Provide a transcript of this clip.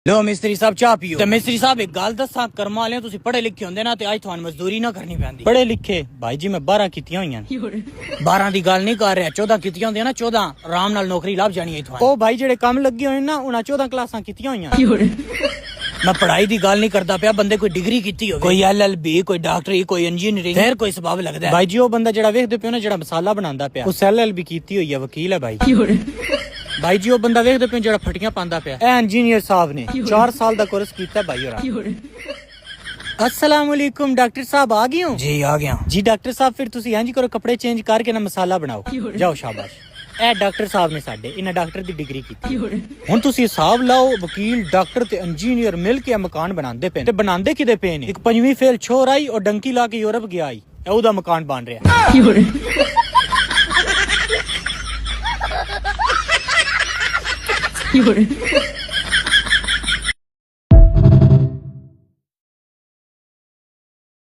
लो मिस्त्री साहब चाह पियो ते मिस्त्री साहब एक गल दसा कर्मा वाले तुसी पढ़े लिखे होंदे ना ते अज तुहानू मजदूरी ना करनी पैंदी। पढ़े लिखे भाई जी मैं 12 कीतियां होईयां 12 दी गल नहीं कर रहा 14 कीतियां होंदियां ना 14 आराम नाल नौकरी लभ जानी है तुहानू। ओ भाई जेड़े कम लगे होए ना उन्हां 14 क्लासां कीतियां होईयां। मैं पढ़ाई दी गल नहीं करदा पिया बंदे कोई डिग्री कीती हो कोई LLB कोई डॉक्टरी कोई इंजीनियरिंग फिर कोई सबब लगदा है। भाई जी ओ बंदा जेड़ा वेखदे पियो ना जेड़ा मसाला बनांदा पिया उस LLB कीती होई है वकील है भाई। भाई जी ओ बंदा वेखदे पियो जेड़ा फटियां पांदा पिया ए इंजीनियर साहब ने 4 साल दा कोर्स कीता भाई होरा। अस्सलाम वालेकुम डॉक्टर साहब आ गए हो? जी आ गया जी। डॉक्टर साहब फिर तुसी इंज करो कपड़े चेंज करके ना मसाला बनाओ जाओ शाबाश। ए डॉक्टर साहब ने साडे इन्हें डॉक्टर दी डिग्री कीती हुन तुसी हिसाब लाओ वकील डॉक्टर ते इंजीनियर मिल के मकान बनांदे पे ते बनांदे किदे पे ने। एक 5वीं फेल छोर आई और डंकी ला के यूरोप गया आई ओदा मकान बन रहा।